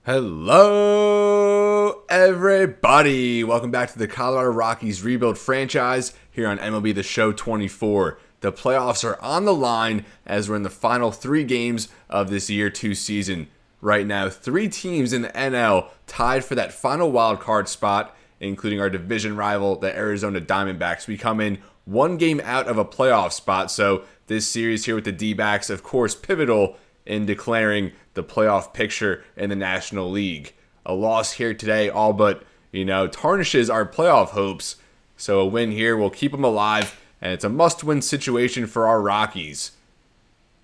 Hello, everybody. Welcome back to the Colorado Rockies rebuild franchise here on MLB The Show 24. The playoffs are on the line as we're in the final 3 games of this Year 2 season. Right now, 3 teams in the NL tied for that final wildcard spot, including our division rival, the Arizona Diamondbacks. We come in 1 game out of a playoff spot, so this series here with the D-backs, of course, pivotal in declaring the playoff picture in the National League. A loss here today all but, tarnishes our playoff hopes. So a win here will keep them alive, and it's a must-win situation for our Rockies.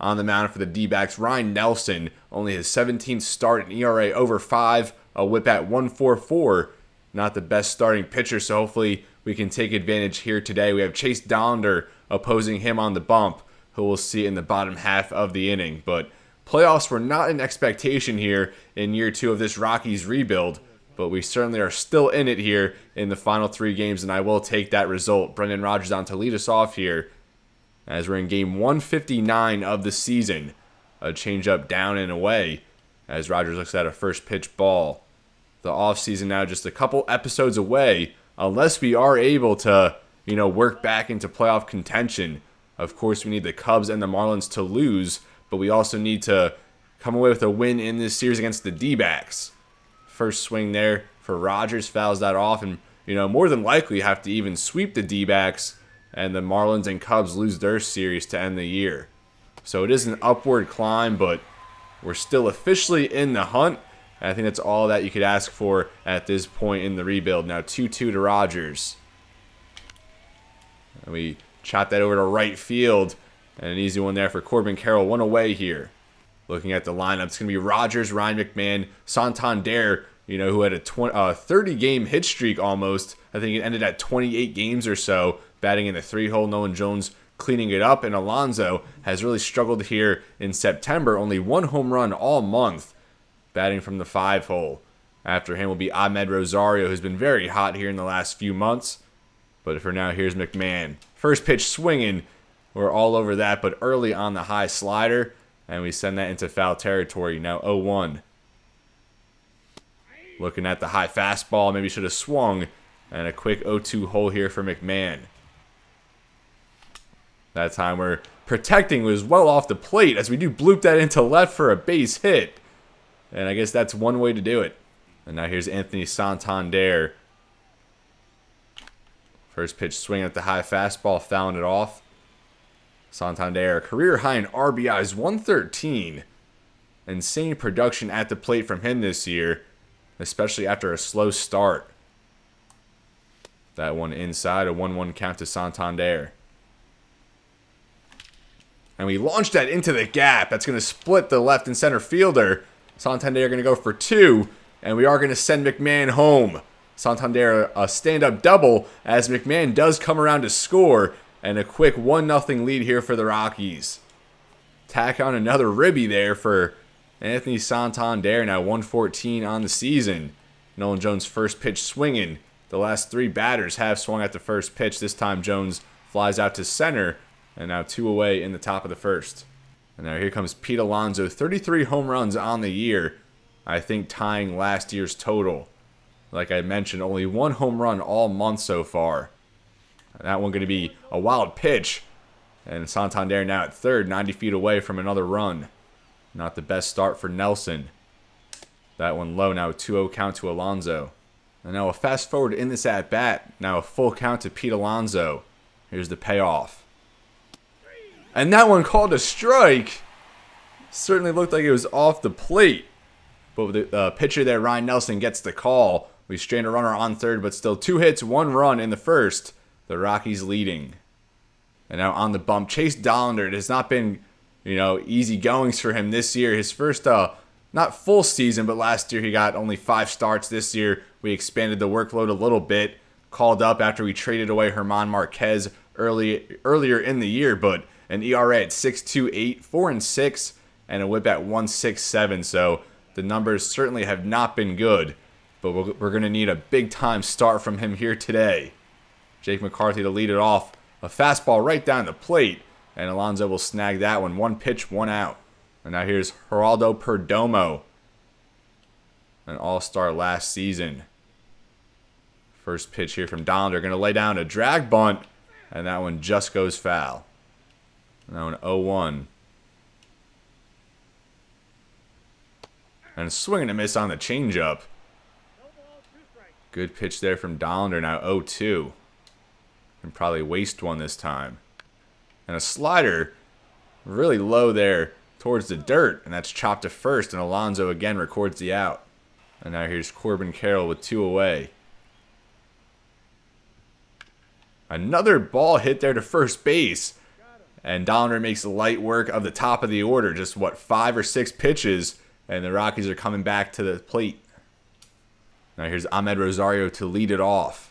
On the mound for the D-backs, Ryne Nelson, only his 17th start, an ERA over 5, a whip at 1.44. Not the best starting pitcher, so hopefully we can take advantage here today. We have Chase Dollander opposing him on the bump, who we'll see in the bottom half of the inning. But playoffs were not an expectation here in year 2 of this Rockies rebuild, but we certainly are still in it here in the final 3 games, and I will take that result. Brendan Rodgers on to lead us off here as we're in game 159 of the season. A changeup down and away as Rodgers looks at a first pitch ball. The offseason now just a couple episodes away, unless we are able to, work back into playoff contention. Of course, we need the Cubs and the Marlins to lose, but we also need to come away with a win in this series against the D-backs. First swing there for Rodgers, fouls that off, and more than likely have to even sweep the D-backs, and the Marlins and Cubs lose their series to end the year. So it is an upward climb, but we're still officially in the hunt, and I think that's all that you could ask for at this point in the rebuild. Now 2-2 to Rodgers. And we shot that over to right field. And an easy one there for Corbin Carroll. 1 away here. Looking at the lineup, it's going to be Rodgers, Ryan McMahon, Santander, who had a 30-game hit streak almost. I think it ended at 28 games or so, batting in the 3-hole. Nolan Jones cleaning it up. And Alonso has really struggled here in September. Only 1 home run all month, batting from the 5-hole. After him will be Ahmed Rosario, who's been very hot here in the last few months. But for now, here's McMahon. First pitch swinging. We're all over that, but early on the high slider, and we send that into foul territory. Now 0-1. Looking at the high fastball, maybe should have swung, and a quick 0-2 hole here for McMahon. That time we're protecting was well off the plate as we do bloop that into left for a base hit. And I guess that's one way to do it. And now here's Anthony Santander. First pitch swing at the high fastball, fouling it off. Santander, career high in RBIs, 113. Insane production at the plate from him this year, especially after a slow start. That one inside, a 1-1 count to Santander. And we launched that into the gap. That's going to split the left and center fielder. Santander going to go for 2, and we are going to send McMahon home. Santander a stand-up double as McMahon does come around to score. And a quick 1-0 lead here for the Rockies. Tack on another ribby there for Anthony Santander. Now 114 on the season. Nolan Jones first pitch swinging. The last 3 batters have swung at the first pitch. This time Jones flies out to center. And now 2 away in the top of the first. And now here comes Pete Alonso. 33 home runs on the year. I think tying last year's total. Like I mentioned, only 1 home run all month so far. That one going to be a wild pitch. And Santander now at third, 90 feet away from another run. Not the best start for Nelson. That one low, now a 2-0 count to Alonso. And now a fast forward in this at-bat. Now a full count to Pete Alonso. Here's the payoff. And that one called a strike. Certainly looked like it was off the plate. But with the pitcher there, Ryne Nelson, gets the call. We strain a runner on third, but still 2 hits, 1 run in the first. The Rockies leading. And now on the bump, Chase Dollander. It has not been, easy goings for him this year. His first, not full season, but last year he got only 5 starts. This year we expanded the workload a little bit. Called up after we traded away German Marquez earlier in the year, but an ERA at 6.28, 4-6, and a whip at 1.67. So the numbers certainly have not been good, but we're going to need a big-time start from him here today. Jake McCarthy to lead it off. A fastball right down the plate, and Alonso will snag that one. 1 pitch, 1 out. And now here's Geraldo Perdomo. An all-star last season. First pitch here from Dollander. Going to lay down a drag bunt. And that one just goes foul. Now an 0-1. And a swing and a miss on the changeup. Good pitch there from Dollander. Now 0-2. Can probably waste one this time. And a slider really low there towards the dirt. And that's chopped to first. And Alonso again records the out. And now here's Corbin Carroll with 2 away. Another ball hit there to first base. And Dollander makes light work of the top of the order. Just, what, 5 or 6 pitches. And the Rockies are coming back to the plate. Now here's Amed Rosario to lead it off.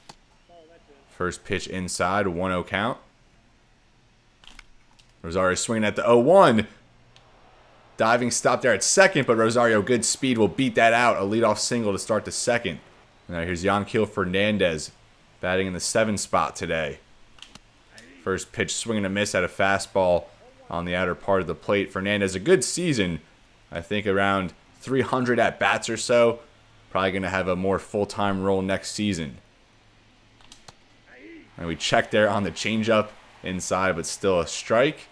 First pitch inside, 1-0 count. Rosario swinging at the 0-1. Diving stop there at second, but Rosario, good speed, will beat that out. A leadoff single to start the second. Now here's Yanquiel Fernandez batting in the 7 spot today. First pitch swinging a miss at a fastball on the outer part of the plate. Fernandez, a good season. I think around 300 at-bats or so. Probably going to have a more full-time role next season. And we check there on the changeup inside, but still a strike.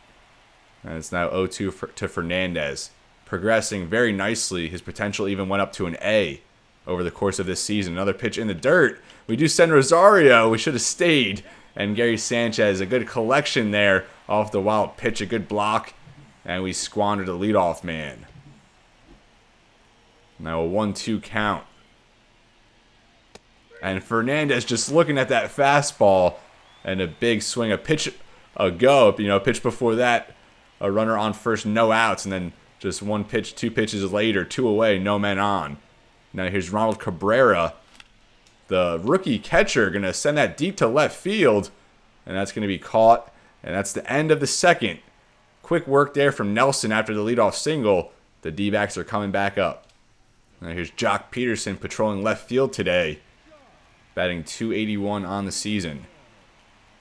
And it's now 0-2 to Fernandez. Progressing very nicely. His potential even went up to an A over the course of this season. Another pitch in the dirt. We do send Rosario. We should have stayed. And Gary Sanchez, a good collection there off the wild pitch. A good block. And we squandered the leadoff man. Now a 1-2 count. And Fernandez just looking at that fastball. And a big swing. A pitch ago, pitch before that. A runner on first, no outs. And then just 1 pitch, 2 pitches later, 2 away, no men on. Now here's Ronald Cabrera, the rookie catcher, going to send that deep to left field. And that's going to be caught. And that's the end of the second. Quick work there from Nelson after the leadoff single. The D-backs are coming back up. Now here's Jock Peterson patrolling left field today. Batting .281 on the season.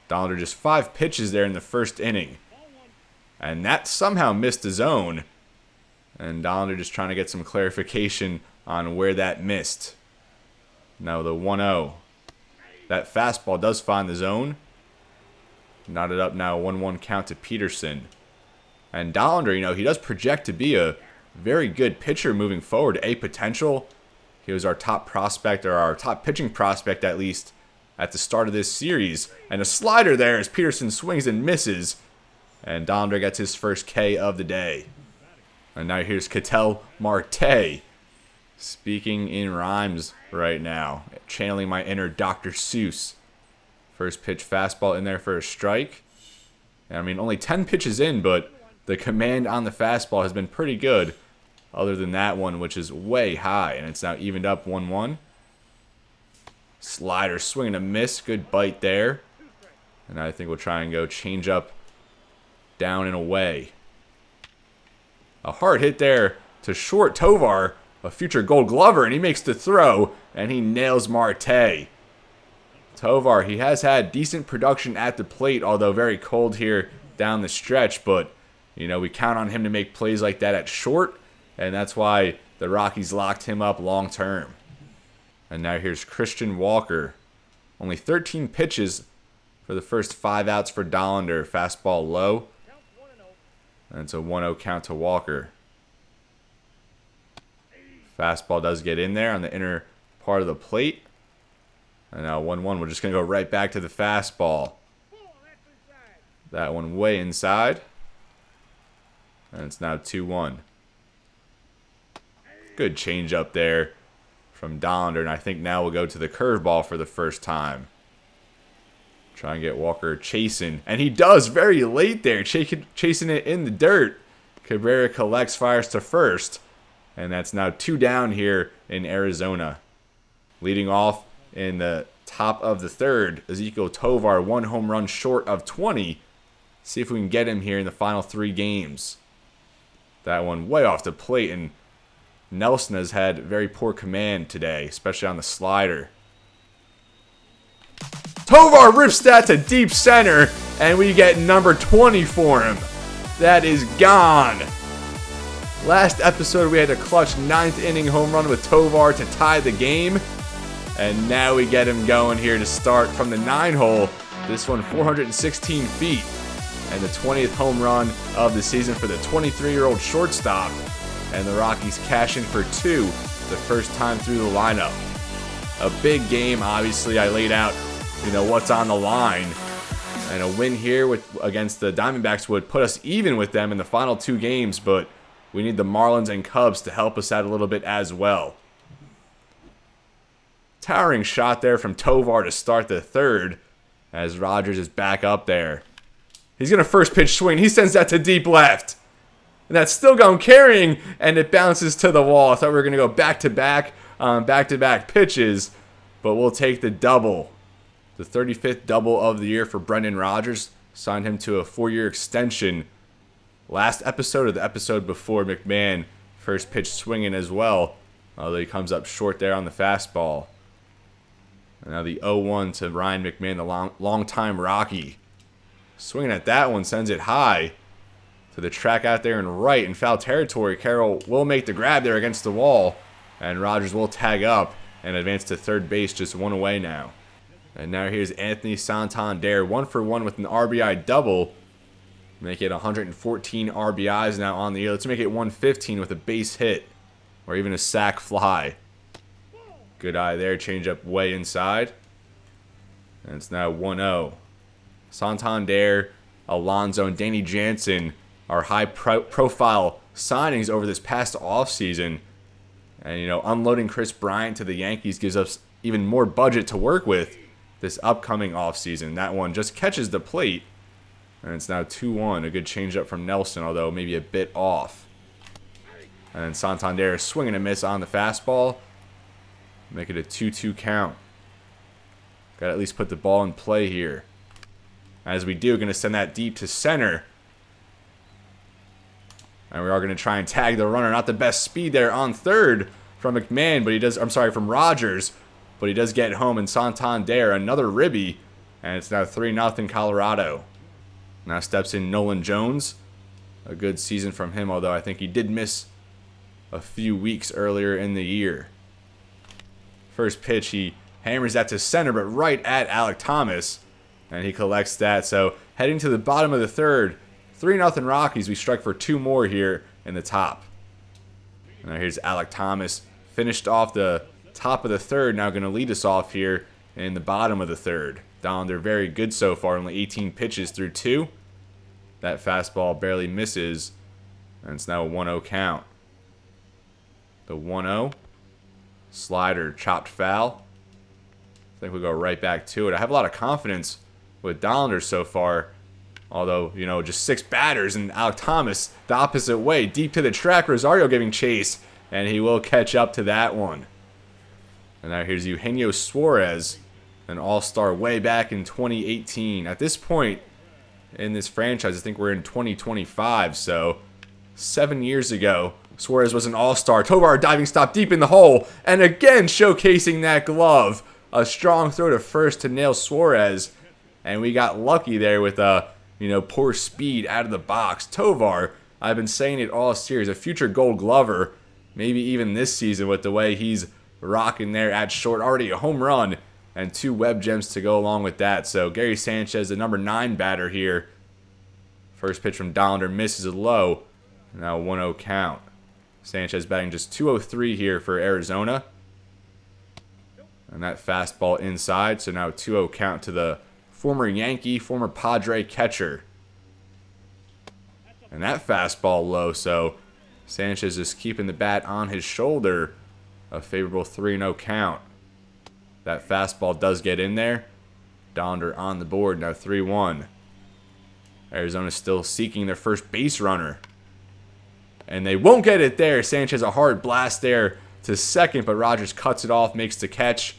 Dollander just 5 pitches there in the first inning. And that somehow missed the zone. And Dollander just trying to get some clarification on where that missed. Now the 1-0. That fastball does find the zone. Knotted up now, 1-1 count to Peterson. And Dollander, he does project to be a very good pitcher moving forward. A potential. He was our top prospect, or our top pitching prospect at least, at the start of this series. And a slider there as Peterson swings and misses. And Dollander gets his first K of the day. And now here's Ketel Marte. Speaking in rhymes right now. Channeling my inner Dr. Seuss. First pitch fastball in there for a strike. And only 10 pitches in, but the command on the fastball has been pretty good. Other than that one, which is way high. And it's now evened up 1-1. Slider swinging a miss. Good bite there. And I think we'll try and go change up down and away. A hard hit there to short Tovar, a future Gold Glover, and he makes the throw, and he nails Marte. Tovar, he has had decent production at the plate, although very cold here down the stretch, but, we count on him to make plays like that at short, and that's why the Rockies locked him up long term. And now here's Christian Walker. Only 13 pitches for the first 5 outs for Dollander. Fastball low. And it's a 1-0 count to Walker. Fastball does get in there on the inner part of the plate. And now 1-1. We're just going to go right back to the fastball. That one way inside. And it's now 2-1. Good change up there from Dollander. And I think now we'll go to the curveball for the first time. Try and get Walker chasing. And he does very late there. Chasing it in the dirt. Cabrera collects, fires to first. And that's now 2 down here in Arizona. Leading off in the top of the third, Ezequiel Tovar, 1 home run short of 20. See if we can get him here in the final 3 games. That one way off the plate. And Nelson has had very poor command today, especially on the slider. Tovar rips that to deep center, and we get number 20 for him. That is gone. Last episode, we had a clutch 9th inning home run with Tovar to tie the game. And now we get him going here to start from the 9-hole. This one 416 feet. And the 20th home run of the season for the 23-year-old shortstop. And the Rockies cash in for 2, the first time through the lineup. A big game, obviously. I laid out, what's on the line. And a win here against the Diamondbacks would put us even with them in the final 2 games, but we need the Marlins and Cubs to help us out a little bit as well. Towering shot there from Tovar to start the 3rd as Rogers is back up there. He's going to first pitch swing. He sends that to deep left. And that's still going carrying, and it bounces to the wall. I thought we were going to go back-to-back pitches, but we'll take the double. The 35th double of the year for Brendan Rodgers. Signed him to a 4-year extension. Last episode of the episode before, McMahon first pitch swinging as well, although he comes up short there on the fastball. And now the 0-1 to Ryan McMahon, the long-time Rocky. Swinging at that one, sends it high to the track out there and right in foul territory. Carroll will make the grab there against the wall, and Rodgers will tag up and advance to third base, just 1 away now. And now here's Anthony Santander, 1-for-1 with an RBI double. Make it 114 RBIs now on the year. Let's make it 115 with a base hit or even a sac fly. Good eye there, change up way inside. And it's now 1-0. Santander, Alonso, and Danny Jansen are high-profile signings over this past offseason. And, unloading Chris Bryant to the Yankees gives us even more budget to work with this upcoming offseason. That one just catches the plate. And it's now 2-1. A good changeup from Nelson, although maybe a bit off. And then Santander swinging a miss on the fastball. Make it a 2-2 count. Got to at least put the ball in play here. As we do, going to send that deep to center. And we are going to try and tag the runner. Not the best speed there on third from McMahon, but he does. I'm sorry, from Rogers, but he does get home. And Santander, another ribby, and it's now 3-0 Colorado. Now steps in Nolan Jones. A good season from him, although I think he did miss a few weeks earlier in the year. First pitch, he hammers that to center, but right at Alek Thomas. And he collects that. So heading to the bottom of the 3rd, 3-0 Rockies. We strike for 2 more here in the top. Now here's Alek Thomas. Finished off the top of the 3rd. Now going to lead us off here in the bottom of the 3rd. Dollander very good so far. Only 18 pitches through 2. That fastball barely misses. And it's now a 1-0 count. The 1-0. Slider chopped foul. I think we'll go right back to it. I have a lot of confidence with Dollander so far. Although, just 6 batters, and Alek Thomas the opposite way. Deep to the track, Rosario giving chase. And he will catch up to that one. And now here's Eugenio Suarez, an all-star way back in 2018. At this point in this franchise, I think we're in 2025. So 7 years ago, Suarez was an all-star. Tovar diving stop deep in the hole. And again, showcasing that glove. A strong throw to first to nail Suarez. And we got lucky there with poor speed out of the box. Tovar, I've been saying it all series, a future Gold Glover. Maybe even this season with the way he's rocking there at short. Already a home run and 2 web gems to go along with that. So Gary Sanchez, the number 9 batter here. First pitch from Dollander misses it low. Now 1-0 count. Sanchez batting just 203 here for Arizona. And that fastball inside. So now 2-0 count to the former Yankee, former Padre catcher. And that fastball low. So Sanchez is keeping the bat on his shoulder. A favorable 3-0 count. That fastball does get in there. Dollander on the board. Now 3-1. Arizona still seeking their first base runner. And they won't get it there. Sanchez a hard blast there to second, but Rogers cuts it off, makes the catch.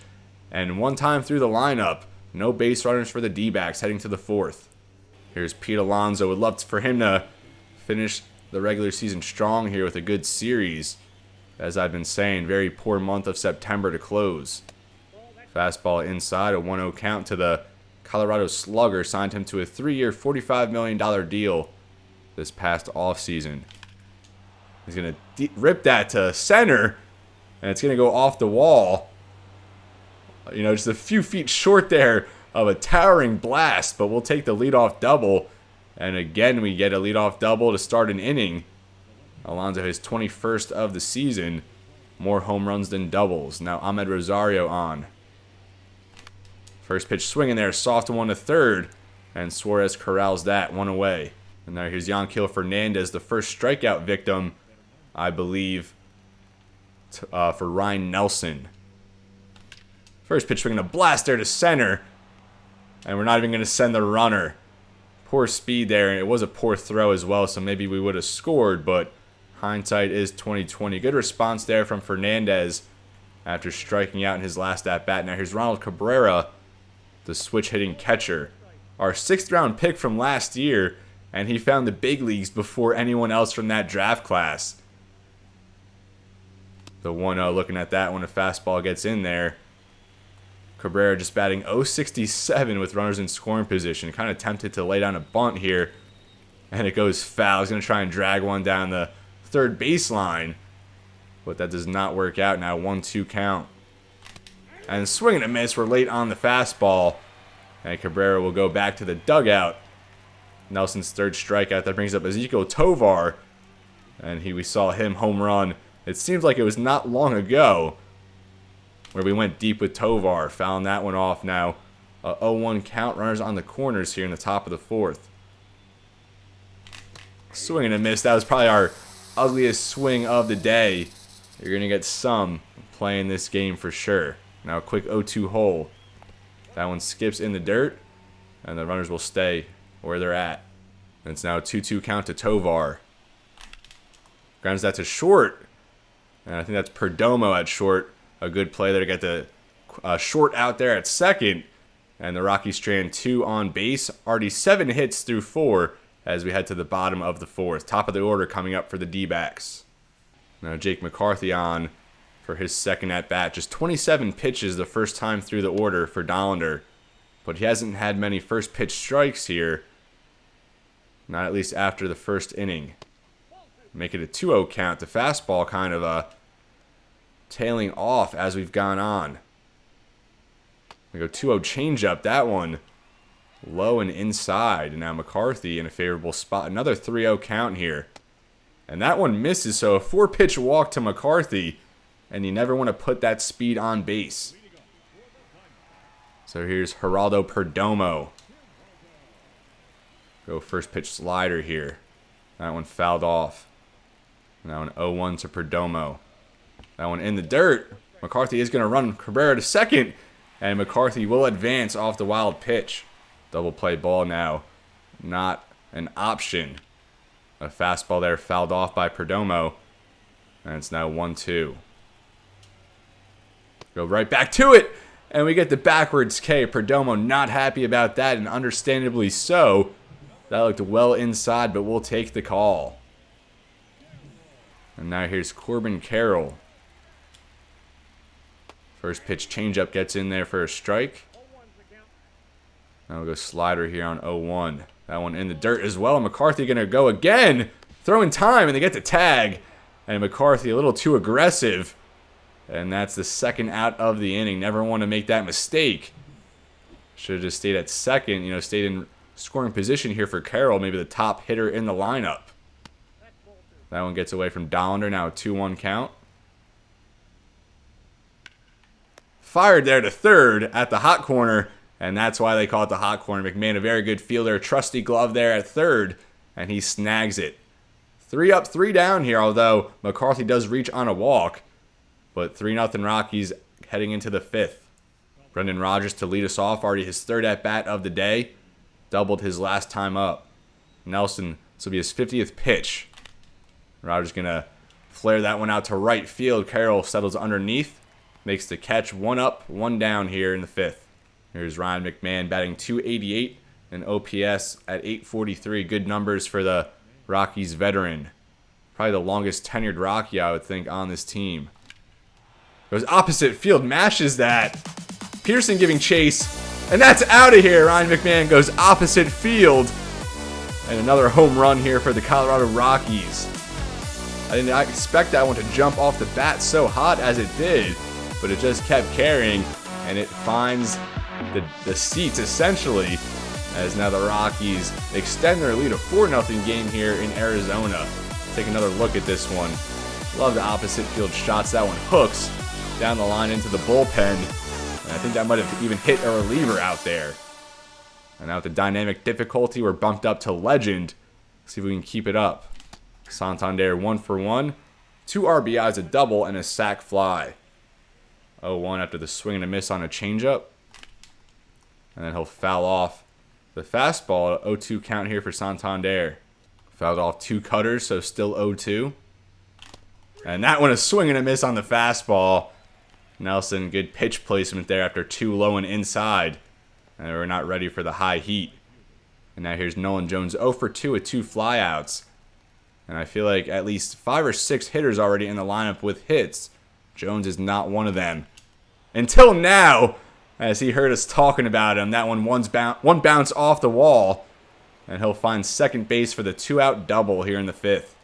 And one time through the lineup, no base runners for the D-backs heading to the 4th. Here's Pete Alonso. Would love for him to finish the regular season strong here with a good series. As I've been saying, very poor month of September to close. Fastball inside, a 1-0 count to the Colorado Slugger. Signed him to a 3-year, $45 million deal this past offseason. He's going to rip that to center, and it's going to go off the wall. You know, just a few feet short there of a towering blast, but we'll take the leadoff double. And again, we get a leadoff double to start an inning. Alonso, his 21st of the season. More home runs than doubles. Now Ahmed Rosario on. First pitch swinging there, soft one to third. And Suarez corrals that, one away. And now here's Yanquiel Fernandez, the first strikeout victim, I believe, for Ryne Nelson. First pitch swinging a blast there to center. And we're not even going to send the runner. Poor speed there, and it was a poor throw as well, so maybe we would have scored, but hindsight is 20/20. Good response there from Fernandez after striking out in his last at-bat. Now here's Ronald Cabrera, the switch-hitting catcher. Our 6th-round pick from last year, and he found the big leagues before anyone else from that draft class. The 1-0, looking at that when a fastball gets in there. Cabrera just batting .067 with runners in scoring position. Kind of tempted to lay down a bunt here, and it goes foul. He's going to try and drag one down the third baseline, but that does not work out. Now 1-2 count. And swing and a miss. We're late on the fastball, and Cabrera will go back to the dugout. Nelson's 3rd strikeout. That brings up Ezequiel Tovar, and we saw him home run. It seems like it was not long ago where we went deep with Tovar. Fouling that one off now. 0-1 count. Runners on the corners here in the top of the 4th. Swing and a miss. That was probably our ugliest swing of the day. You're going to get some playing this game for sure. Now a quick 0-2 hole. That one skips in the dirt, and the runners will stay where they're at. And it's now a 2-2 count to Tovar. Grounds that to short. And I think that's Perdomo at short. A good play there to get the short out there at second. And the Rockies strand 2 on base. Already 7 hits through 4 as we head to the bottom of the 4th. Top of the order coming up for the D-backs. Now Jake McCarthy on for his 2nd at-bat. Just 27 pitches the first time through the order for Dollander. But he hasn't had many first pitch strikes here. Not at least after the first inning. Make it a 2-0 count. The fastball kind of tailing off as we've gone on. We go 2-0 changeup. That one low and inside. And now McCarthy in a favorable spot. Another 3-0 count here. And that one misses, so a 4-pitch walk to McCarthy. And you never want to put that speed on base. So here's Geraldo Perdomo. Go first pitch slider here. That one fouled off. Now an 0-1 to Perdomo. That one in the dirt. McCarthy is going to run Cabrera to second. And McCarthy will advance off the wild pitch. Double play ball now. Not an option. A fastball there fouled off by Perdomo. And it's now 1-2. Go right back to it. And we get the backwards K. Perdomo not happy about that, and understandably so. That looked well inside, but we'll take the call. And now here's Corbin Carroll. First pitch changeup gets in there for a strike. Now we'll go slider here on 0-1. That one in the dirt as well. McCarthy going to go again. Throwing time, and they get the tag. And McCarthy a little too aggressive. And that's the 2nd out of the inning. Never want to make that mistake. Should have just stayed at second. You know, stayed in scoring position here for Carroll. Maybe the top hitter in the lineup. That one gets away from Dollander. Now a 2-1 count. Fired there to third at the hot corner, and that's why they call it the hot corner. McMahon, a very good fielder, trusty glove there at third, and he snags it. 3 up, 3 down here, although McCarthy does reach on a walk, but 3-0 Rockies heading into the 5th. Brendan Rodgers to lead us off, already his 3rd at-bat of the day, doubled his last time up. Nelson, this will be his 50th pitch. Rodgers going to flare that one out to right field. Carroll settles underneath. Makes the catch. 1 up, 1 down here in the 5th. Here's Ryan McMahon batting .288 and OPS at .843. Good numbers for the Rockies veteran. Probably the longest tenured Rocky, I would think, on this team. Goes opposite field, mashes that. Pearson giving chase, and that's out of here. Ryan McMahon goes opposite field. And another home run here for the Colorado Rockies. I did not expect that one to jump off the bat so hot as it did, but it just kept carrying, and it finds the seats essentially, as now the Rockies extend their lead, a 4-0 game here in Arizona. Take another look at this one. Love the opposite field shots. That one hooks down the line into the bullpen, and I think that might have even hit a reliever out there. And now with the dynamic difficulty, we're bumped up to legend. See if we can keep it up. Santander 1 for 1. 2 RBIs, a double, and a sac fly. 0-1 after the swing and a miss on a changeup. And then he'll foul off the fastball. 0-2 count here for Santander. Fouled off 2 cutters, so still 0-2. And that one, a swing and a miss on the fastball. Nelson, good pitch placement there after 2 low and inside. And we're not ready for the high heat. And now here's Nolan Jones 0 for 2 with 2 flyouts. And I feel like at least 5 or 6 hitters already in the lineup with hits. Jones is not one of them. Until now, as he heard us talking about him. That one bounce off the wall. And he'll find second base for the 2-out double here in the 5th.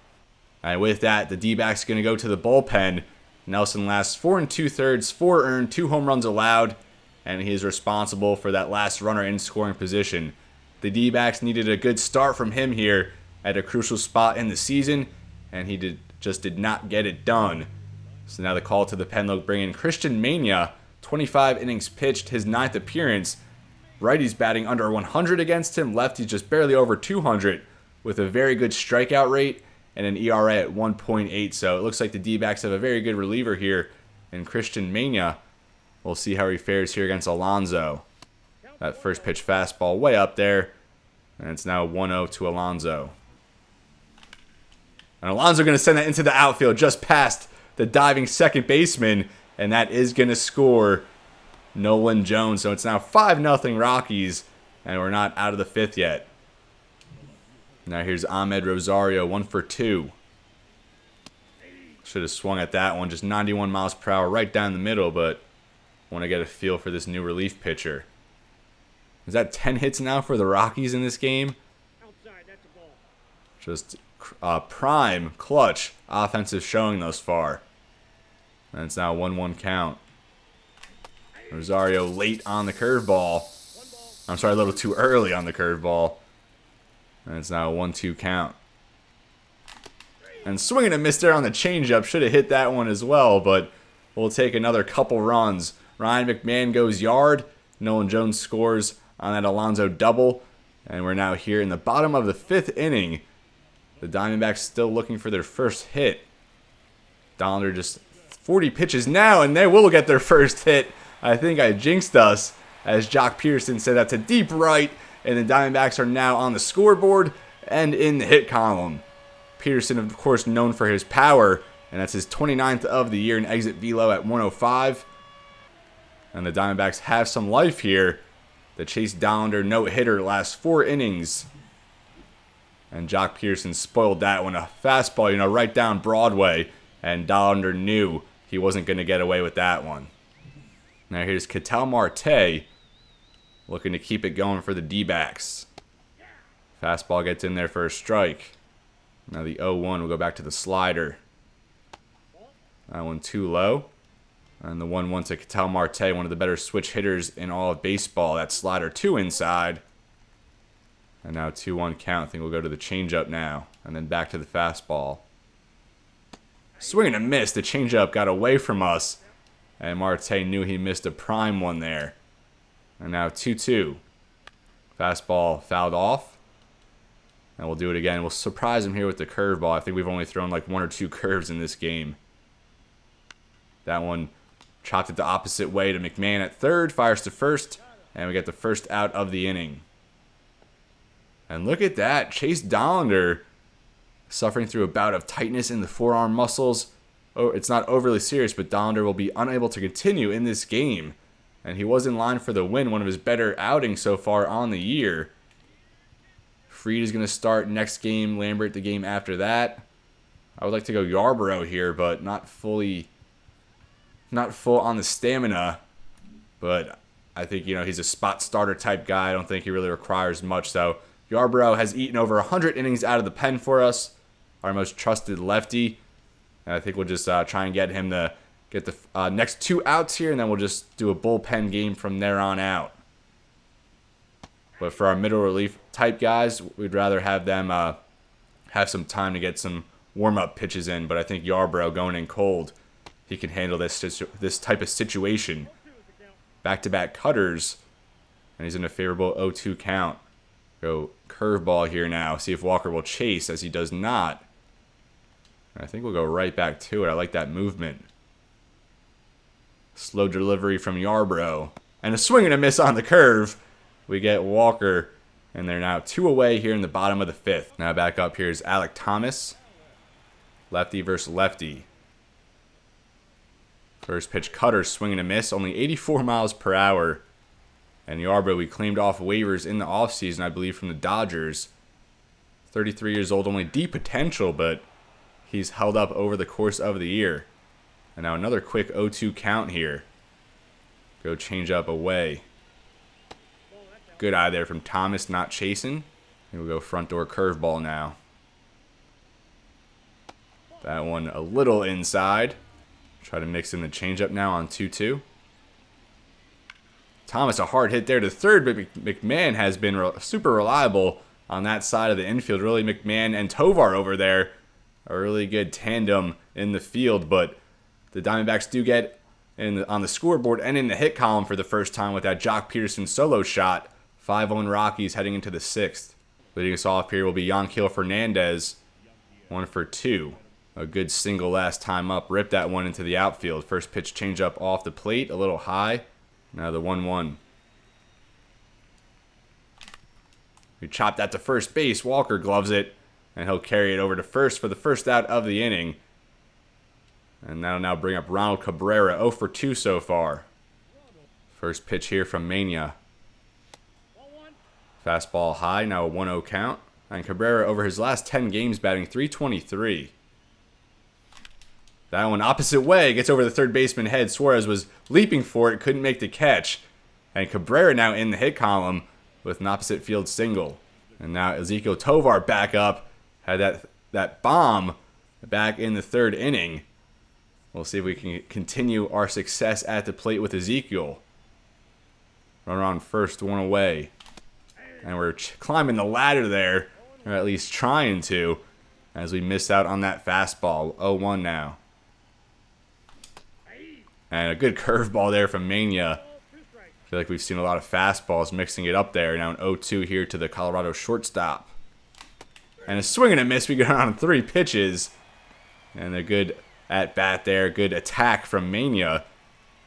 And with that, the D-backs going to go to the bullpen. Nelson lasts 4 2/3, 4 earned, 2 home runs allowed. And he is responsible for that last runner in scoring position. The D-backs needed a good start from him here at a crucial spot in the season, and he just did not get it done. So now the call to the pen, they'll bring in Christian Mania, 25 innings pitched, his 9th appearance. Righties batting under 100 against him, lefties just barely over 200 with a very good strikeout rate and an ERA at 1.8. So it looks like the D-backs have a very good reliever here in Christian Mania. We'll see how he fares here against Alonso. That first pitch fastball way up there, and it's now 1-0 to Alonso. And Alonso going to send that into the outfield just past the diving second baseman, and that is going to score Nolan Jones. So it's now 5-0 Rockies, and we're not out of the 5th yet. Now here's Ahmed Rosario, 1 for 2. Should have swung at that one, just 91 miles per hour right down the middle, but want to get a feel for this new relief pitcher. Is that 10 hits now for the Rockies in this game? Just prime, clutch, offensive showing thus far. And it's now 1-1 count. Rosario late on the curveball. I'm sorry, a little too early on the curveball. And it's now a 1-2 count. And swinging a miss there on the changeup. Should have hit that one as well, but we'll take another couple runs. Ryan McMahon goes yard. Nolan Jones scores on that Alonso double. And we're now here in the bottom of the 5th inning. The Diamondbacks still looking for their first hit. Dollander just 40 pitches now, and they will get their first hit. I think I jinxed us, as Jock Peterson said that's a deep right, and the Diamondbacks are now on the scoreboard and in the hit column. Peterson, of course, known for his power, and that's his 29th of the year in exit velo at 105. And the Diamondbacks have some life here. The Chase Dollander no-hitter lasts 4 innings. And Jock Peterson spoiled that one. A fastball, right down Broadway. And Dollander knew he wasn't going to get away with that one. Now here's Ketel Marte looking to keep it going for the D-backs. Fastball gets in there for a strike. Now the 0-1 will go back to the slider. That one too low. And the 1-1 to Ketel Marte, one of the better switch hitters in all of baseball. That slider 2 inside. And now 2-1 count. I think we'll go to the changeup now. And then back to the fastball. Swing and a miss. The changeup got away from us. And Marte knew he missed a prime one there. And now 2-2. Fastball fouled off. And we'll do it again. We'll surprise him here with the curveball. I think we've only thrown like 1 or 2 curves in this game. That one chopped it the opposite way to McMahon at third. Fires to first. And we get the first out of the inning. And look at that. Chase Dollander suffering through a bout of tightness in the forearm muscles. Oh, it's not overly serious, but Dollander will be unable to continue in this game. And he was in line for the win, one of his better outings so far on the year. Fried is going to start next game. Lambert the game after that. I would like to go Yarbrough here, but not full on the stamina. But I think, he's a spot starter type guy. I don't think he really requires much. So Yarbrough has eaten over 100 innings out of the pen for us. Our most trusted lefty. And I think we'll just try and get him to get the next 2 outs here, and then we'll just do a bullpen game from there on out. But for our middle relief type guys, we'd rather have them have some time to get some warm-up pitches in. But I think Yarbrough going in cold, he can handle this type of situation. Back-to-back cutters, and he's in a favorable 0-2 count. Go curveball here now. See if Walker will chase, as he does not. And I think we'll go right back to it. I like that movement. Slow delivery from Yarbrough. And a swing and a miss on the curve. We get Walker, and they're now 2 away here in the bottom of the 5th. Now back up here is Alek Thomas. Lefty versus lefty. First pitch cutter, swing and a miss. Only 84 miles per hour. And Yarbrough, we claimed off waivers in the offseason, I believe, from the Dodgers. 33 years old, only D potential, but he's held up over the course of the year. And now another quick 0-2 count here. Go change up away. Good eye there from Thomas, not chasing. And we'll go front door curveball now. That one a little inside. Try to mix in the changeup now on 2-2. Thomas, a hard hit there to third, but McMahon has been super reliable on that side of the infield. Really, McMahon and Tovar over there, a really good tandem in the field. But the Diamondbacks do get on the scoreboard and in the hit column for the first time with that Jock Peterson solo shot. 5-1 Rockies heading into the 6th. Leading us off here will be Yanquiel Fernandez. 1 for 2. A good single last time up. Ripped that one into the outfield. First pitch changeup off the plate. A little high. Now the 1-1. We chopped that to first base. Walker gloves it. And he'll carry it over to first for the first out of the inning. And that'll now bring up Ronald Cabrera. 0 for 2 so far. First pitch here from Mania. Fastball high, now a 1-0 count. And Cabrera over his last 10 games batting .323. That one opposite way, gets over the third baseman head. Suarez was leaping for it, couldn't make the catch. And Cabrera now in the hit column with an opposite field single. And now Ezekiel Tovar back up. Had that bomb back in the 3rd inning. We'll see if we can continue our success at the plate with Ezekiel. Runner on first, 1 away. And we're climbing the ladder there, or at least trying to, as we miss out on that fastball. 0-1 now. And a good curveball there from Mania. I feel like we've seen a lot of fastballs mixing it up there. Now an 0-2 here to the Colorado shortstop. And a swing and a miss. We go on 3 pitches. And a good at-bat there. Good attack from Mania.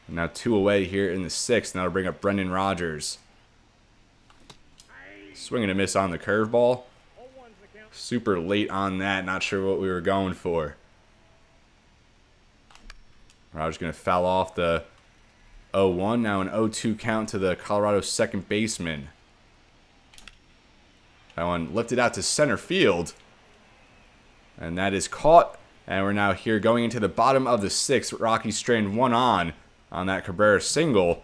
And now 2 away here in the 6th. Now to bring up Brendan Rodgers. Swing and a miss on the curveball. Super late on that. Not sure what we were going for. Rodgers going to foul off the 0-1. Now an 0-2 count to the Colorado second baseman. That one lifted out to center field. And that is caught. And we're now here going into the bottom of the 6th. Rockies strained 1 on that Cabrera single.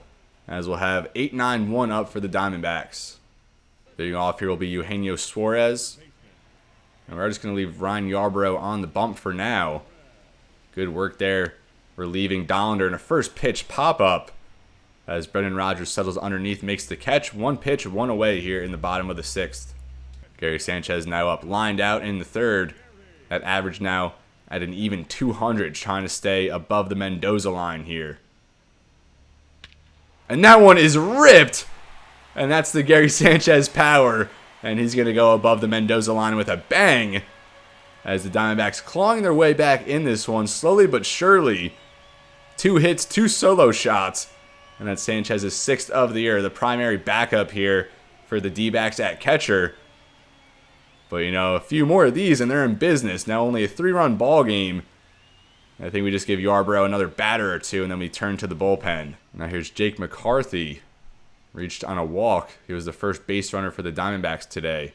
As we'll have 8-9-1 up for the Diamondbacks. Leading off here will be Eugenio Suarez. And we're just going to leave Ryne Yarbrough on the bump for now. Good work there. Relieving Dollander in a first pitch pop-up. As Brendan Rodgers settles underneath, makes the catch. 1 pitch, 1 away here in the bottom of the 6th. Gary Sanchez now up, lined out in the 3rd. That average now at an even 200, trying to stay above the Mendoza line here. And that one is ripped! And that's the Gary Sanchez power. And he's going to go above the Mendoza line with a bang. As the Diamondbacks clawing their way back in this one, slowly but surely. 2 hits, 2 solo shots. And that's Sanchez's 6th of the year. The primary backup here for the D-backs at catcher. But, you know, a few more of these and they're in business. Now only a 3-run ball game. I think we just give Yarbrough another batter or 2 and then we turn to the bullpen. Now here's Jake McCarthy. Reached on a walk. He was the first base runner for the Diamondbacks today.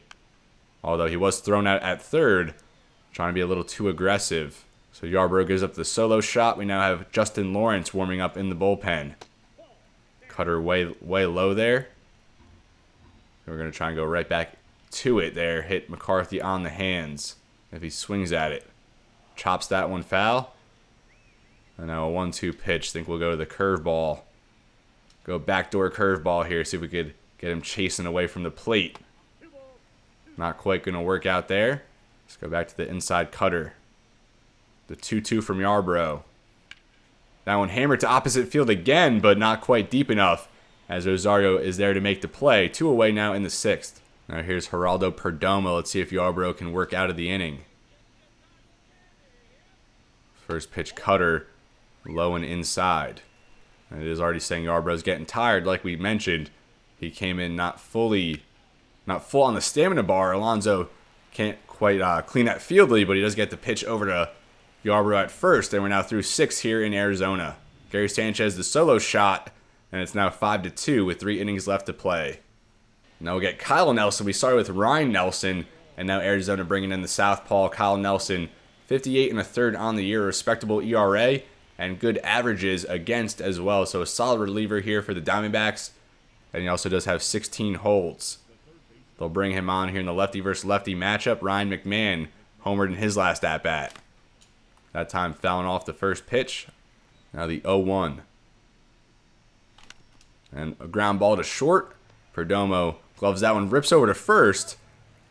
Although he was thrown out at 3rd. Trying to be a little too aggressive. So Yarbrough gives up the solo shot. We now have Justin Lawrence warming up in the bullpen. Cutter way low there. We're going to try and go right back to it there. Hit McCarthy on the hands if he swings at it. Chops that one foul. And now a 1-2 pitch. Think we'll go to the curveball. Go backdoor curveball here. See if we could get him chasing away from the plate. Not quite going to work out there. Let's go back to the inside cutter. The 2-2 from Yarbrough. That one hammered to opposite field again, but not quite deep enough, as Rosario is there to make the play. 2 away now in the 6th. Now here's Geraldo Perdomo. Let's see if Yarbrough can work out of the inning. First pitch cutter, low and inside. And it is already saying Yarbrough's getting tired, like we mentioned. He came in not full on the stamina bar. Alonso can't quite clean that fieldly, but he does get the pitch over to Yarbrough at first, and we're now through 6 here in Arizona. Gary Sanchez, the solo shot, and it's now 5-2 with 3 innings left to play. Now we'll get Kyle Nelson. We started with Ryne Nelson, and now Arizona bringing in the southpaw Kyle Nelson. 58 1/3 on the year, respectable ERA, and good averages against as well. So a solid reliever here for the Diamondbacks, and he also does have 16 holds. They'll bring him on here in the lefty versus lefty matchup. Ryan McMahon homered in his last at-bat. That time fouling off the first pitch. Now the 0-1. And a ground ball to short. Perdomo gloves that one, rips over to first.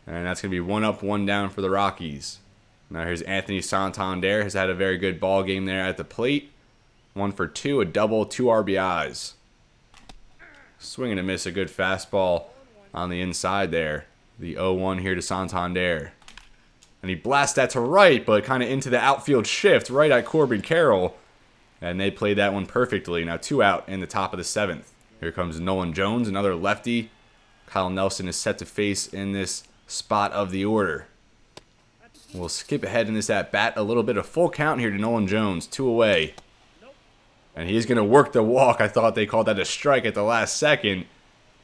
And that's going to be 1 up, 1 down for the Rockies. Now here's Anthony Santander. Has had a very good ball game there at the plate. 1 for 2, a double, 2 RBIs. Swing and a miss, a good fastball on the inside there. The 0-1 here to Santander. And he blasts that to right, but kind of into the outfield shift right at Corbin Carroll. And they played that one perfectly. Now 2 out in the top of the 7th. Here comes Nolan Jones, another lefty. Kyle Nelson is set to face in this spot of the order. We'll skip ahead in this at-bat. A little bit of full count here to Nolan Jones. 2 away. And he's going to work the walk. I thought they called that a strike at the last second.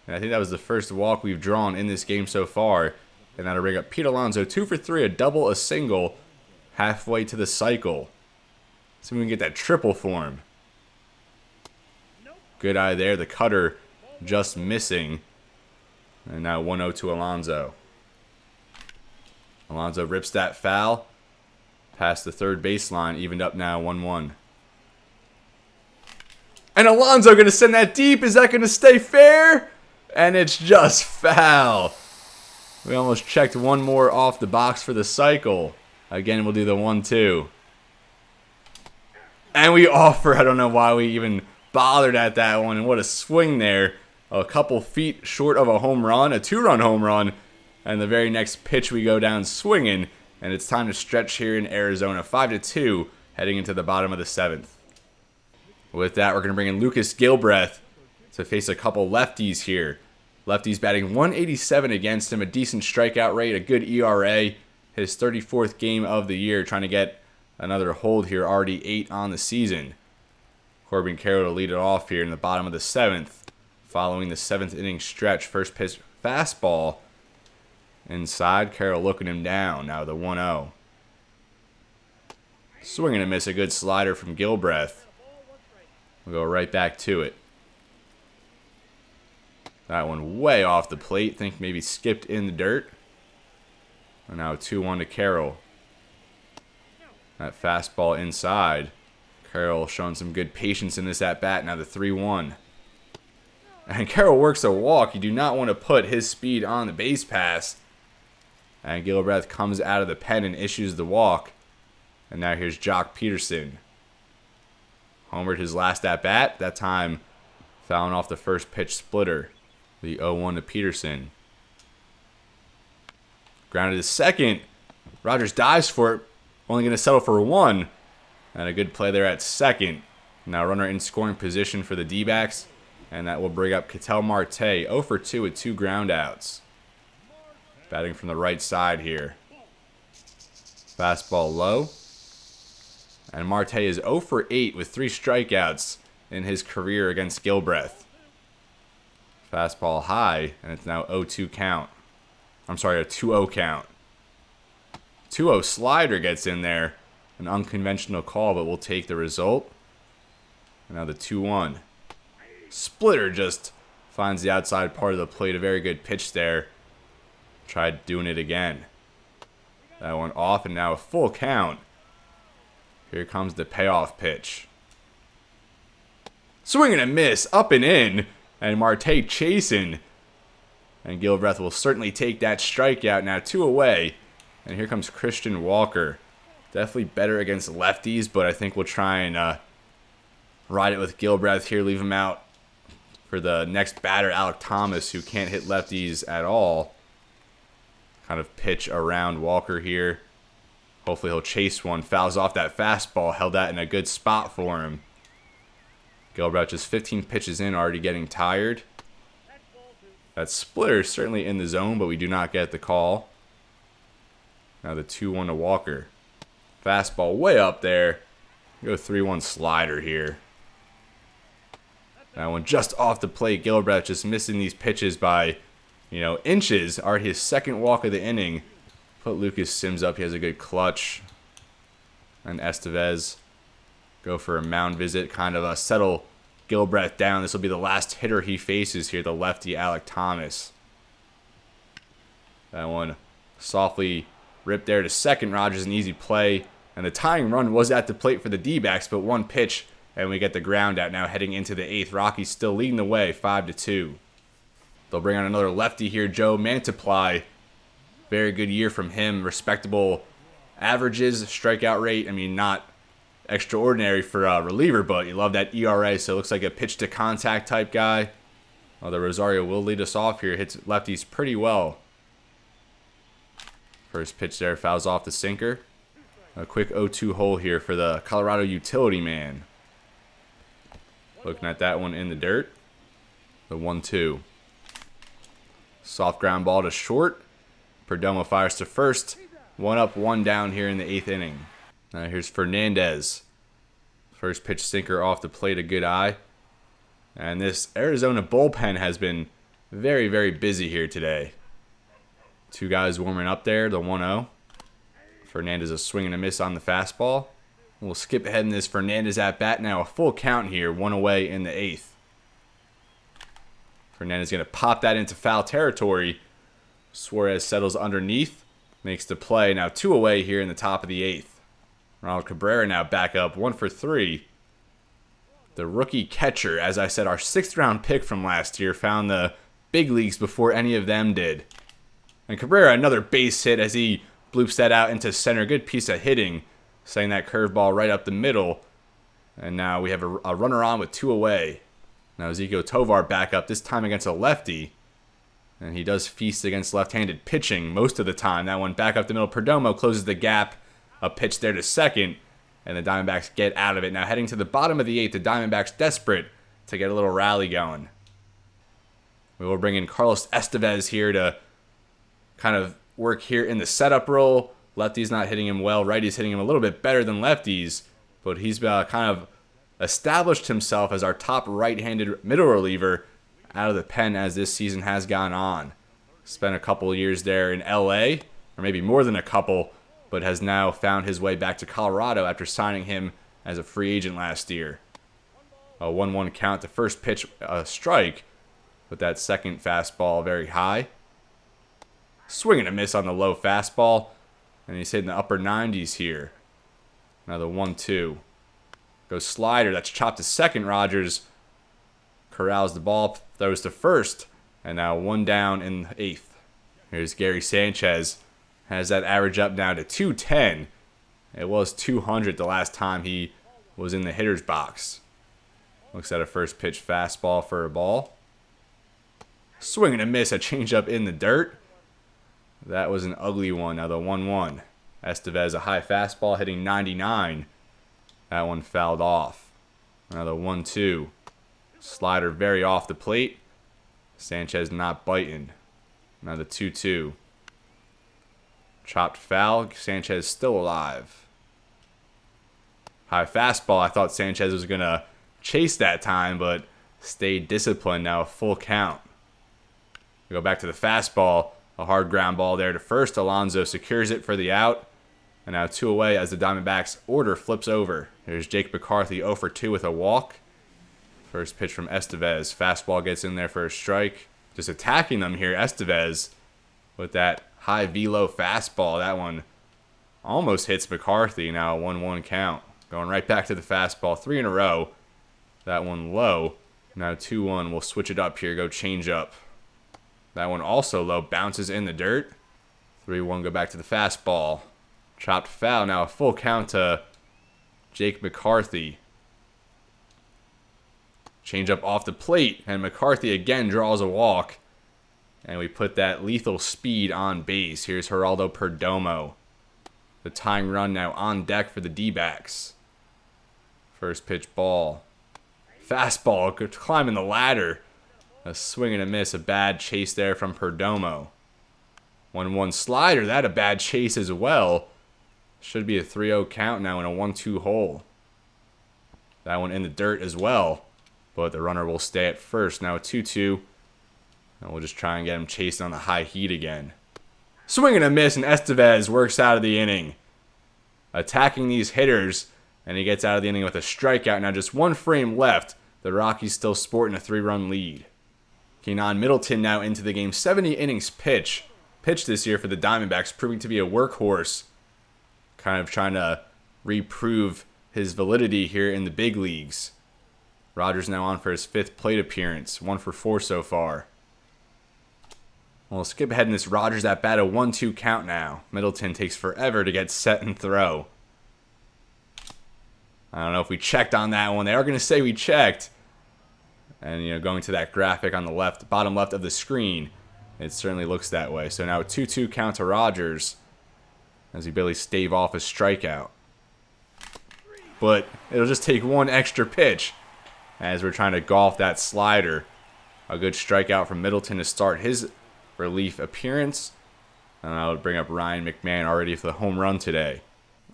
And I think that was the first walk we've drawn in this game so far. And that'll bring up Pete Alonso. 2 for 3, a double, a single, halfway to the cycle. See if we can get that triple for him. Good eye there. The cutter just missing. And now 1-0 to Alonso. Alonso rips that foul. Past the third baseline. Evened up now 1-1. And Alonso going to send that deep. Is that going to stay fair? And it's just foul. We almost checked one more off the box for the cycle. Again, we'll do the 1-2. And we offer. I don't know why we even bothered at that one. And what a swing there. A couple feet short of a home run. A 2-run home run. And the very next pitch we go down swinging. And it's time to stretch here in Arizona. 5-2 heading into the bottom of the 7th. With that, we're going to bring in Lucas Gilbreth to face a couple lefties here. Lefties batting 187 against him, a decent strikeout rate, a good ERA. His 34th game of the year, trying to get another hold here, already 8 on the season. Corbin Carroll to lead it off here in the bottom of the 7th. Following the 7th inning stretch, first pitch fastball inside. Carroll looking him down. Now the 1-0. Swing and a miss, a good slider from Gilbreth. We'll go right back to it. That one way off the plate. Think maybe skipped in the dirt. And now 2-1 to Carroll. That fastball inside. Carroll showing some good patience in this at-bat. Now the 3-1. And Carroll works a walk. You do not want to put his speed on the base pass. And Gilbreth comes out of the pen and issues the walk. And now here's Jock Peterson. Homered his last at-bat. That time fouling off the first pitch splitter. The 0-1 to Peterson. Grounded to second. Rogers dives for it. Only going to settle for 1. And a good play there at second. Now runner in scoring position for the D-backs. And that will bring up Ketel Marte. 0 for 2 with 2 groundouts. Batting from the right side here. Fastball low. And Marte is 0 for 8 with 3 strikeouts in his career against Gilbreth. Fastball high, and it's now 0-2 count. I'm sorry, a 2-0 count. 2-0 slider gets in there. An unconventional call, but we'll take the result. And now the 2-1. Splitter just finds the outside part of the plate. A very good pitch there. Tried doing it again. That one off, and now a full count. Here comes the payoff pitch. Swing and a miss, up and in. And Marte chasing. And Gilbreth will certainly take that strikeout. Now 2 away. And here comes Christian Walker. Definitely better against lefties, but I think we'll try and ride it with Gilbreth here. Leave him out for the next batter, Alek Thomas, who can't hit lefties at all. Kind of pitch around Walker here. Hopefully he'll chase one. Fouls off that fastball. Held that in a good spot for him. Gilbreth just 15 pitches in, already getting tired. That splitter is certainly in the zone, but we do not get the call. Now the 2-1 to Walker. Fastball way up there. Go 3-1 slider here. That one just off the plate. Gilbreth just missing these pitches by, inches. Already his second walk of the inning. Put Lucas Sims up. He has a good clutch. And Estevez go for a mound visit. Kind of settle Gilbreth down. This will be the last hitter he faces here. The lefty Alek Thomas. That one softly ripped there to second. Rogers, an easy play. And the tying run was at the plate for the D-backs, but one pitch, and we get the ground out now heading into the 8th. Rockies still leading the way, 5-2. They'll bring on another lefty here, Joe Mantiply. Very good year from him. Respectable averages, strikeout rate. I mean, not extraordinary for a reliever, but you love that ERA, so it looks like a pitch-to-contact type guy. Although Rosario will lead us off here. Hits lefties pretty well. First pitch there, fouls off the sinker. A quick 0-2 hole here for the Colorado utility man. Looking at that one in the dirt. The 1-2. Soft ground ball to short. Perdomo fires to first. 1 up, 1 down here in the 8th inning. Now here's Fernandez. First pitch sinker off the plate, a good eye. And this Arizona bullpen has been very, very busy here today. 2 guys warming up there, the 1-0. Fernandez a swing and a miss on the fastball. We'll skip ahead in this Fernandez at bat now. A full count here, 1 away in the 8th. Fernandez going to pop that into foul territory. Suarez settles underneath, makes the play. Now 2 away here in the top of the 8th. Ronald Cabrera now back up, 1 for 3. The rookie catcher, as I said, our 6th round pick from last year, found the big leagues before any of them did. And Cabrera, another base hit as he bloops that out into center. Good piece of hitting. Setting that curveball right up the middle. And now we have a runner on with 2 away. Now Ezequiel Tovar back up, this time against a lefty. And he does feast against left-handed pitching most of the time. That one back up the middle. Perdomo closes the gap. A pitch there to second. And the Diamondbacks get out of it. Now heading to the bottom of the 8th, the Diamondbacks desperate to get a little rally going. We will bring in Carlos Estevez here to kind of work here in the setup role. Lefty's not hitting him well. Righty's hitting him a little bit better than lefties. But he's kind of established himself as our top right-handed middle reliever out of the pen as this season has gone on. Spent a couple years there in LA, or maybe more than a couple, but has now found his way back to Colorado after signing him as a free agent last year. A 1-1 count. The first pitch, a strike, with that second fastball very high. Swing and a miss on the low fastball. And he's hitting the upper 90s here. Now the 1-2. Goes slider. That's chopped to second. Rogers corrals the ball. Throws to first. And now 1 down in the 8th. Here's Gary Sanchez. Has that average up now to 210. It was 200 the last time he was in the hitter's box. Looks at a first pitch fastball for a ball. Swing and a miss. A changeup in the dirt. That was an ugly one. Now the 1-1. Estevez, a high fastball hitting 99. That one fouled off. Now the 1-2. Slider very off the plate. Sanchez not biting. Now the 2-2. Chopped foul. Sanchez still alive. High fastball. I thought Sanchez was going to chase that time, but stayed disciplined. Now a full count. We go back to the fastball. A hard ground ball there to first. Alonso secures it for the out. And now 2 away as the Diamondbacks order flips over. There's Jake McCarthy 0 for 2 with a walk. First pitch from Estevez. Fastball gets in there for a strike. Just attacking them here. Estevez with that high velo fastball. That one almost hits McCarthy. Now a 1-1 count. Going right back to the fastball. 3 in a row. That one low. Now 2-1. We'll switch it up here. Go change up. That one also low. Bounces in the dirt. 3-1. Go back to the fastball. Chopped foul. Now a full count to Jake McCarthy. Change up off the plate. And McCarthy again draws a walk. And we put that lethal speed on base. Here's Geraldo Perdomo. The tying run now on deck for the D-backs. First pitch ball. Fastball, climbing the ladder. A swing and a miss, a bad chase there from Perdomo. 1-1 slider, that a bad chase as well. Should be a 3-0 count now in a 1-2 hole. That one in the dirt as well. But the runner will stay at first. Now a 2-2. And we'll just try and get him chasing on the high heat again. Swing and a miss, and Estevez works out of the inning. Attacking these hitters, and he gets out of the inning with a strikeout. Now just 1 frame left. The Rockies still sporting a 3-run lead. Keynan Middleton now into the game. 70 innings pitched this year for the Diamondbacks, proving to be a workhorse. Kind of trying to reprove his validity here in the big leagues. Rogers now on for his 5th plate appearance. 1 for 4 so far. We'll skip ahead in this Rogers at bat, a 1-2 count now. Middleton takes forever to get set and throw. I don't know if we checked on that one. They are going to say we checked. And, going to that graphic on the left, bottom left of the screen, it certainly looks that way. So now a 2-2 count to Rogers as he barely stave off a strikeout. But it'll just take 1 extra pitch as we're trying to golf that slider. A good strikeout from Middleton to start his relief appearance. And I would bring up Ryan McMahon already for the home run today.